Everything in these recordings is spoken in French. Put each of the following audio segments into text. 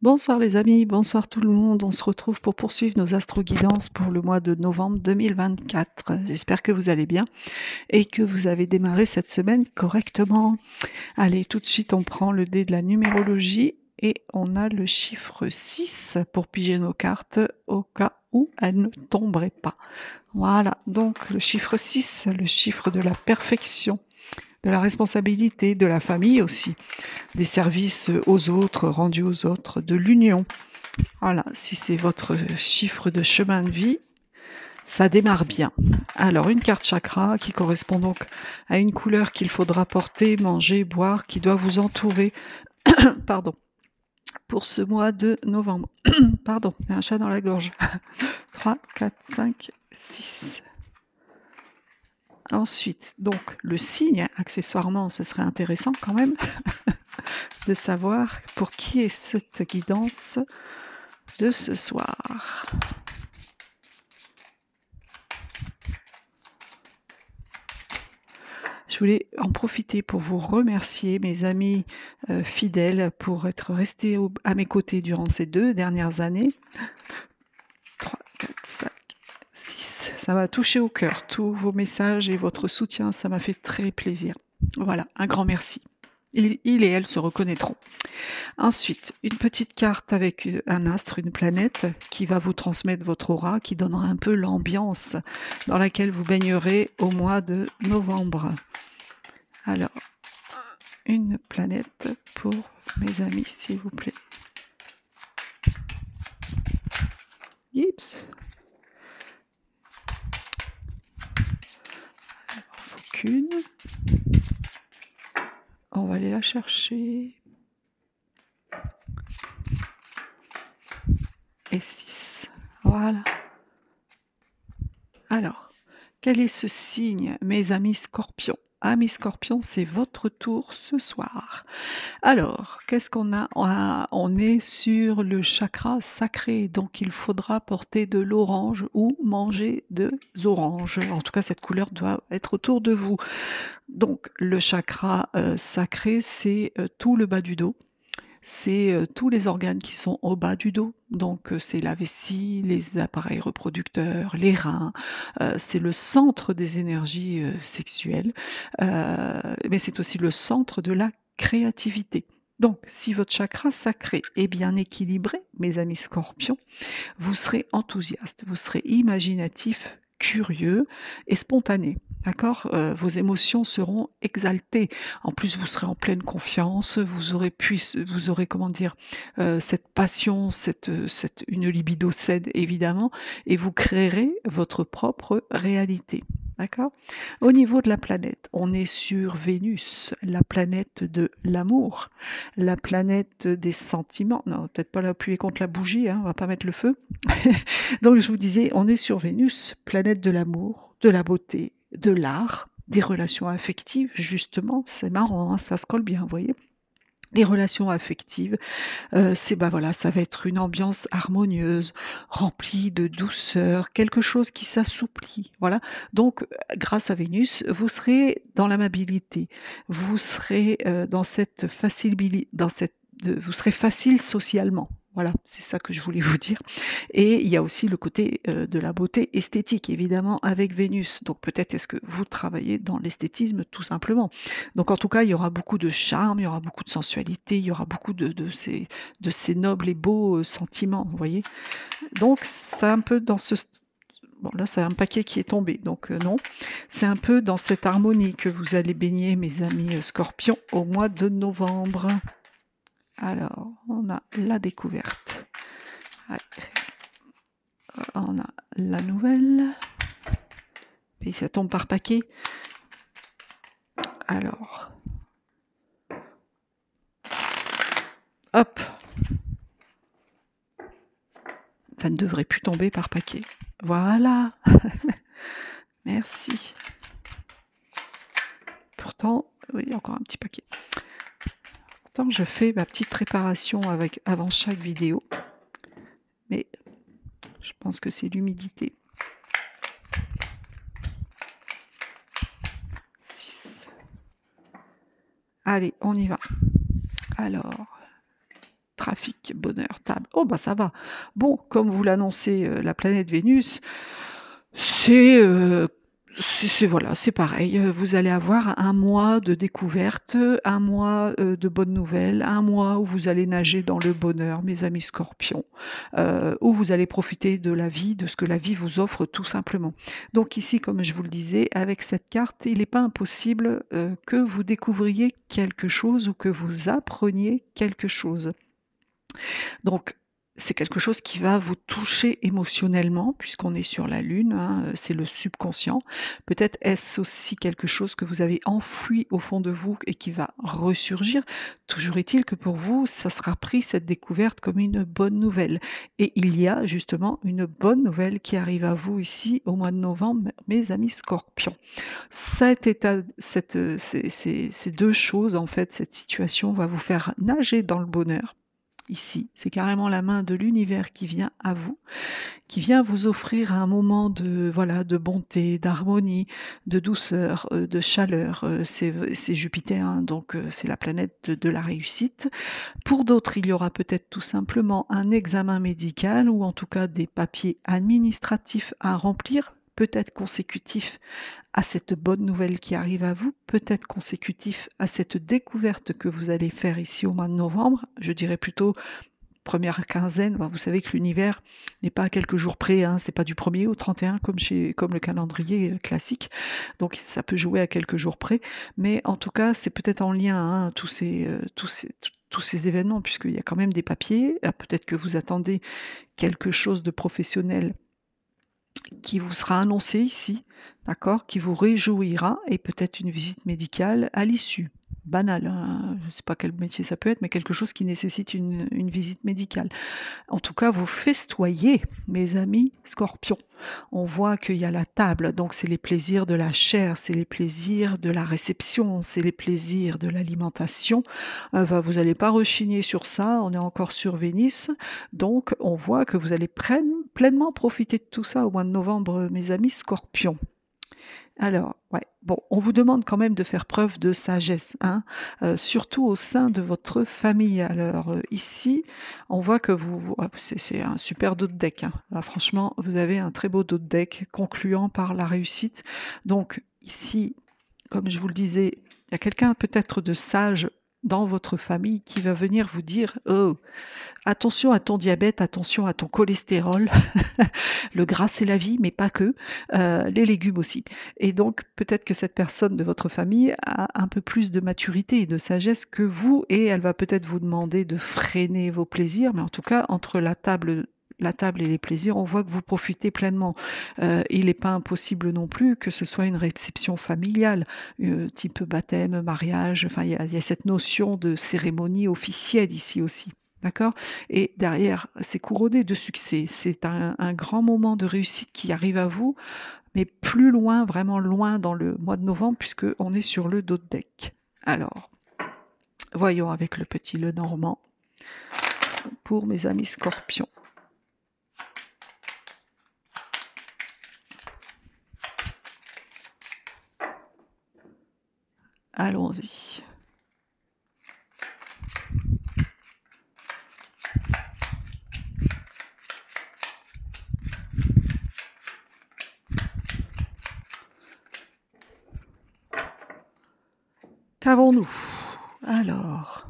Bonsoir les amis, bonsoir tout le monde. On se retrouve pour poursuivre nos astro-guidances pour le mois de novembre 2024. J'espère que vous allez bien et que vous avez démarré cette semaine correctement. Allez, tout de suite, on prend le dé de la numérologie et on a le chiffre 6 pour piger nos cartes au cas où elles ne tomberaient pas. Voilà, donc le chiffre 6, le chiffre de la perfection, de la responsabilité, de la famille aussi, des services aux autres, rendus aux autres, de l'union. Voilà, si c'est votre chiffre de chemin de vie, ça démarre bien. Alors, une carte chakra qui correspond donc à une couleur qu'il faudra porter, manger, boire, qui doit vous entourer, pardon, pour ce mois de novembre. Pardon, il y a un chat dans la gorge. 3, 4, 5, 6. Ensuite, donc, le signe, accessoirement, ce serait intéressant quand même de savoir pour qui est cette guidance de ce soir. Je voulais en profiter pour vous remercier, mes amis fidèles, pour être restés à mes côtés durant ces 2 dernières années. 3, 4, 5, 6. Ça m'a touché au cœur, tous vos messages et votre soutien, ça m'a fait très plaisir. Voilà, un grand merci. Il et elle se reconnaîtront. Ensuite, une petite carte avec un astre, une planète, qui va vous transmettre votre aura, qui donnera un peu l'ambiance dans laquelle vous baignerez au mois de novembre. Alors, une planète pour mes amis, s'il vous plaît. Yips. Il en faut qu'une. On va aller la chercher. Et 6. Voilà. Alors, quel est ce signe, mes amis scorpions? Amis scorpions, c'est votre tour ce soir. Alors, qu'est-ce qu'on a? On est sur le chakra sacré, donc il faudra porter de l'orange ou manger des oranges. En tout cas, cette couleur doit être autour de vous. Donc, le chakra sacré, c'est tout le bas du dos. C'est tous les organes qui sont au bas du dos, donc c'est la vessie, les appareils reproducteurs, les reins, c'est le centre des énergies sexuelles, mais c'est aussi le centre de la créativité. Donc, si votre chakra sacré est bien équilibré, mes amis scorpions, vous serez enthousiaste, vous serez imaginatif, curieux et spontané. D'accord? Vos émotions seront exaltées. En plus, vous serez en pleine confiance, vous aurez comment dire? Cette passion, une libido saine évidemment et vous créerez votre propre réalité. D'accord? Au niveau de la planète, on est sur Vénus, la planète de l'amour, la planète des sentiments. Non, peut-être pas appuyer contre la bougie, hein, on va pas mettre le feu. Donc je vous disais, on est sur Vénus, planète de l'amour, de la beauté, de l'art, des relations affectives, justement. C'est marrant, hein, ça se colle bien, vous voyez. Les relations affectives, voilà, ça va être une ambiance harmonieuse, remplie de douceur, quelque chose qui s'assouplit, voilà. Donc, grâce à Vénus, vous serez dans l'amabilité, vous serez dans cette vous serez facile socialement. Voilà, c'est ça que je voulais vous dire. Et il y a aussi le côté de la beauté esthétique, évidemment, avec Vénus. Donc peut-être est-ce que vous travaillez dans l'esthétisme tout simplement. Donc en tout cas, il y aura beaucoup de charme, il y aura beaucoup de sensualité, il y aura beaucoup de ces nobles et beaux sentiments, vous voyez. Donc c'est un peu dans ce... Bon là c'est un paquet qui est tombé, donc non. C'est un peu dans cette harmonie que vous allez baigner, mes amis scorpions, au mois de novembre. Alors, on a la découverte. Ouais. On a la nouvelle. Et ça tombe par paquet. Alors, hop, ça ne devrait plus tomber par paquet. Voilà. Merci. Pourtant, oui, encore un petit paquet. Pourtant, je fais ma petite préparation avant chaque vidéo. Mais je pense que c'est l'humidité. 6. Allez, on y va. Alors, trafic, bonheur, table. Oh bah ça va. Bon, comme vous l'annoncez, la planète Vénus, c'est, voilà, c'est pareil, vous allez avoir un mois de découverte, un mois, de bonnes nouvelles, un mois où vous allez nager dans le bonheur, mes amis scorpions, où vous allez profiter de la vie, de ce que la vie vous offre tout simplement. Donc ici, comme je vous le disais, avec cette carte, il n'est pas impossible, que vous découvriez quelque chose ou que vous appreniez quelque chose. Donc, c'est quelque chose qui va vous toucher émotionnellement puisqu'on est sur la lune, hein, c'est le subconscient. Peut-être est-ce aussi quelque chose que vous avez enfoui au fond de vous et qui va ressurgir. Toujours est-il que pour vous, ça sera pris cette découverte comme une bonne nouvelle et il y a justement une bonne nouvelle qui arrive à vous ici au mois de novembre, mes amis scorpions. Cet état ces 2 choses en fait, cette situation va vous faire nager dans le bonheur. Ici, c'est carrément la main de l'univers qui vient à vous, qui vient vous offrir un moment de voilà, de bonté, d'harmonie, de douceur, de chaleur, c'est Jupiter, hein, donc c'est la planète de la réussite. Pour d'autres, il y aura peut-être tout simplement un examen médical ou en tout cas des papiers administratifs à remplir, peut-être consécutifs à cette bonne nouvelle qui arrive à vous, peut-être consécutif à cette découverte que vous allez faire ici au mois de novembre. Je dirais plutôt première quinzaine. Vous savez que l'univers n'est pas à quelques jours près, hein, c'est pas du 1er au 31 comme le calendrier classique. Donc ça peut jouer à quelques jours près, mais en tout cas, c'est peut-être en lien, hein, tous ces événements, puisqu'il y a quand même des papiers. Peut-être que vous attendez quelque chose de professionnel qui vous sera annoncé ici, d'accord, qui vous réjouira et peut-être une visite médicale à l'issue. Banal, hein, je ne sais pas quel métier ça peut être, mais quelque chose qui nécessite une visite médicale. En tout cas, vous festoyez, mes amis scorpions. On voit qu'il y a la table, donc c'est les plaisirs de la chair, c'est les plaisirs de la réception, c'est les plaisirs de l'alimentation. Vous n'allez pas rechigner sur ça, on est encore sur Vénus. Donc on voit que vous allez pleinement profiter de tout ça au mois de novembre, mes amis scorpions. Alors, ouais, bon, on vous demande quand même de faire preuve de sagesse, hein, surtout au sein de votre famille. Alors, ici, on voit que c'est un super dos de deck, hein. Là, franchement, vous avez un très beau dos de deck concluant par la réussite. Donc ici, comme je vous le disais, il y a quelqu'un peut-être de sage dans votre famille qui va venir vous dire: «Oh, attention à ton diabète, attention à ton cholestérol, le gras c'est la vie, mais pas que, les légumes aussi». Et donc peut-être que cette personne de votre famille a un peu plus de maturité et de sagesse que vous et elle va peut-être vous demander de freiner vos plaisirs, mais en tout cas entre la table et les plaisirs, on voit que vous profitez pleinement. Il n'est pas impossible non plus que ce soit une réception familiale, type baptême, mariage, enfin il y a cette notion de cérémonie officielle ici aussi. D'accord? Et derrière, c'est couronné de succès. C'est un grand moment de réussite qui arrive à vous, mais plus loin, vraiment loin dans le mois de novembre puisqu'on est sur le dos de deck. Alors, voyons avec le petit Lenormand pour mes amis scorpions. Allons-y. Qu'avons-nous? Alors,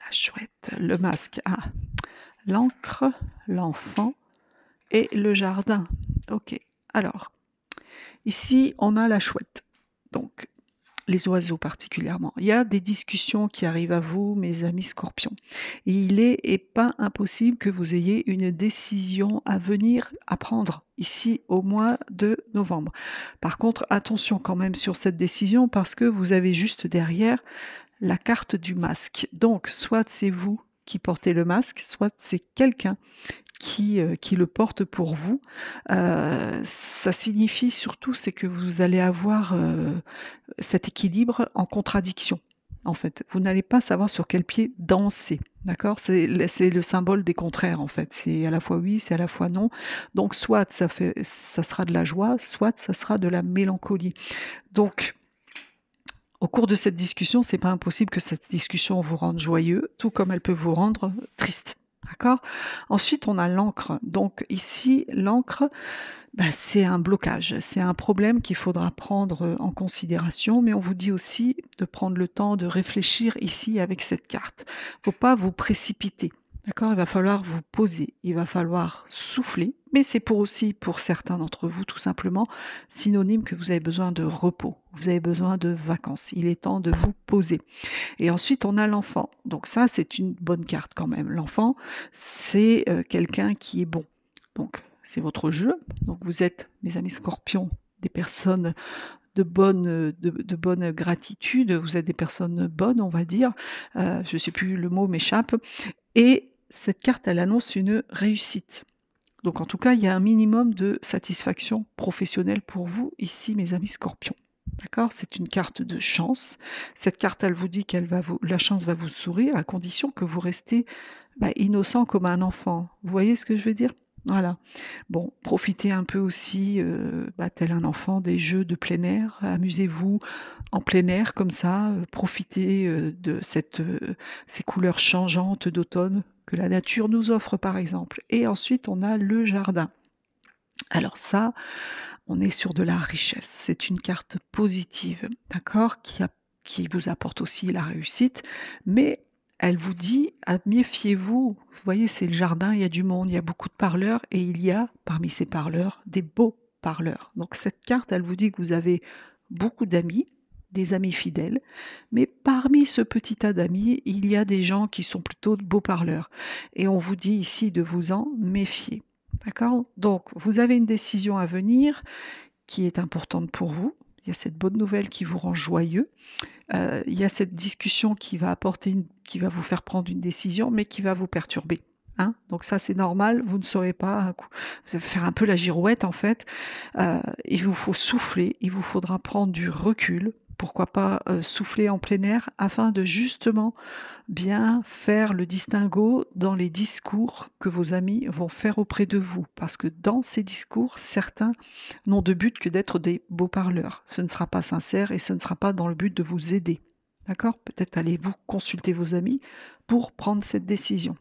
la chouette, le masque, l'encre, l'enfant et le jardin. Ok, alors, ici on a la chouette, donc les oiseaux particulièrement. Il y a des discussions qui arrivent à vous, mes amis scorpions. Et il est pas impossible que vous ayez une décision à venir à prendre ici au mois de novembre. Par contre, attention quand même sur cette décision parce que vous avez juste derrière la carte du masque. Donc, soit c'est vous qui portez le masque, soit c'est quelqu'un qui le porte pour vous. Ça signifie surtout, c'est que vous allez avoir cet équilibre en contradiction. En fait, vous n'allez pas savoir sur quel pied danser, d'accord? C'est le symbole des contraires, en fait. C'est à la fois oui, c'est à la fois non. Donc, soit ça sera de la joie, soit ça sera de la mélancolie. Donc, Au cours de cette discussion, c'est pas impossible que cette discussion vous rende joyeux, tout comme elle peut vous rendre triste. D'accord? Ensuite, on a l'encre. Donc ici, l'encre, bah, c'est un blocage, c'est un problème qu'il faudra prendre en considération, mais on vous dit aussi de prendre le temps de réfléchir ici avec cette carte. Faut pas vous précipiter. D'accord? Il va falloir vous poser, il va falloir souffler, mais c'est pour aussi pour certains d'entre vous tout simplement synonyme que vous avez besoin de repos, vous avez besoin de vacances. Il est temps de vous poser. Et ensuite, on a l'enfant. Donc ça, c'est une bonne carte quand même. L'enfant, c'est quelqu'un qui est bon. Donc, c'est votre jeu. Donc, vous êtes, mes amis scorpions, des personnes de bonne gratitude. Vous êtes des personnes bonnes, on va dire. Je ne sais plus, le mot m'échappe. Et cette carte, elle annonce une réussite. Donc, en tout cas, il y a un minimum de satisfaction professionnelle pour vous ici, mes amis scorpions. D'accord? C'est une carte de chance. Cette carte, elle vous dit la chance va vous sourire à condition que vous restez innocent comme un enfant. Vous voyez ce que je veux dire? Voilà. Bon, profitez un peu aussi, tel un enfant, des jeux de plein air. Amusez-vous en plein air comme ça. Profitez de ces couleurs changeantes d'automne que la nature nous offre, par exemple. Et ensuite, on a le jardin. Alors ça, on est sur de la richesse. C'est une carte positive, d'accord, qui vous apporte aussi la réussite, mais elle vous dit: méfiez-vous. Vous voyez, c'est le jardin, il y a du monde, il y a beaucoup de parleurs et il y a parmi ces parleurs des beaux parleurs. Donc cette carte, elle vous dit que vous avez beaucoup d'amis, des amis fidèles, mais parmi ce petit tas d'amis, il y a des gens qui sont plutôt de beaux parleurs. Et on vous dit ici de vous en méfier. D'accord? Donc, vous avez une décision à venir qui est importante pour vous. Il y a cette bonne nouvelle qui vous rend joyeux. Il y a cette discussion qui va vous faire prendre une décision, mais qui va vous perturber. Hein? Donc ça, c'est normal. Vous ne saurez pas vous allez faire un peu la girouette, en fait. Il vous faut souffler. Il vous faudra prendre du recul. Pourquoi pas souffler en plein air afin de justement bien faire le distinguo dans les discours que vos amis vont faire auprès de vous. Parce que dans ces discours, certains n'ont de but que d'être des beaux parleurs. Ce ne sera pas sincère et ce ne sera pas dans le but de vous aider. D'accord? Peut-être allez-vous consulter vos amis pour prendre cette décision.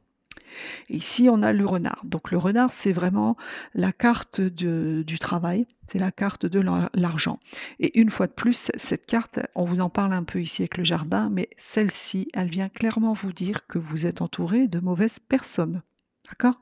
Et ici, on a le renard. Donc le renard, c'est vraiment la carte du travail, c'est la carte de l'argent. Et une fois de plus, cette carte, on vous en parle un peu ici avec le jardin, mais celle-ci, elle vient clairement vous dire que vous êtes entouré de mauvaises personnes. D'accord?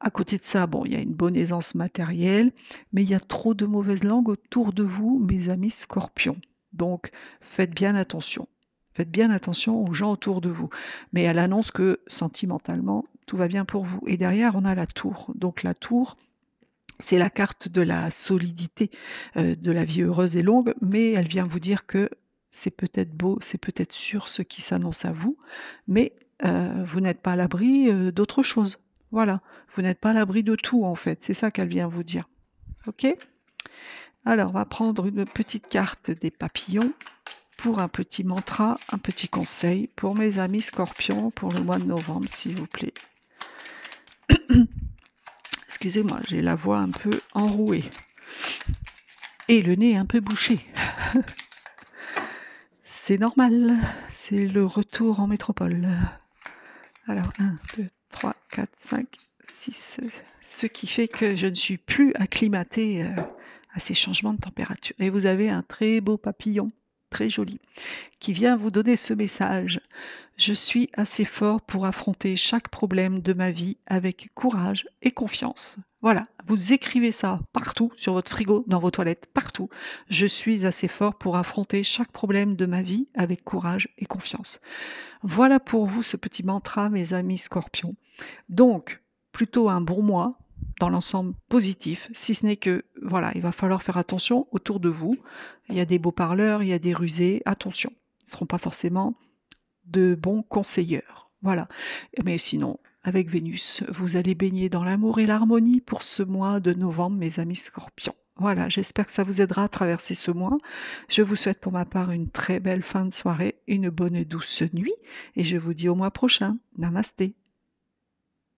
À côté de ça, bon, il y a une bonne aisance matérielle, mais il y a trop de mauvaises langues autour de vous, mes amis scorpions. Donc, faites bien attention. Faites bien attention aux gens autour de vous. Mais elle annonce que sentimentalement, tout va bien pour vous. Et derrière, on a la tour. Donc la tour, c'est la carte de la solidité, de la vie heureuse et longue, mais elle vient vous dire que c'est peut-être beau, c'est peut-être sûr ce qui s'annonce à vous, mais vous n'êtes pas à l'abri d'autre chose. Voilà, vous n'êtes pas à l'abri de tout en fait, c'est ça qu'elle vient vous dire. Ok? Alors, on va prendre une petite carte des papillons pour un petit mantra, un petit conseil pour mes amis scorpions pour le mois de novembre, s'il vous plaît. Excusez-moi, j'ai la voix un peu enrouée et le nez un peu bouché. C'est normal, c'est le retour en métropole. Alors, 1, 2, 3, 4, 5, 6, ce qui fait que je ne suis plus acclimatée à ces changements de température. Et vous avez un très beau papillon, très joli, qui vient vous donner ce message. Je suis assez fort pour affronter chaque problème de ma vie avec courage et confiance. Voilà, vous écrivez ça partout, sur votre frigo, dans vos toilettes, partout. Je suis assez fort pour affronter chaque problème de ma vie avec courage et confiance. Voilà pour vous ce petit mantra, mes amis scorpions. Donc, plutôt un bon mois, dans l'ensemble positif, si ce n'est que, voilà, il va falloir faire attention autour de vous. Il y a des beaux parleurs, il y a des rusés, attention. Ils ne seront pas forcément de bons conseilleurs. Voilà. Mais sinon, avec Vénus, vous allez baigner dans l'amour et l'harmonie pour ce mois de novembre, mes amis scorpions. Voilà, j'espère que ça vous aidera à traverser ce mois. Je vous souhaite pour ma part une très belle fin de soirée, une bonne et douce nuit, et je vous dis au mois prochain. Namasté.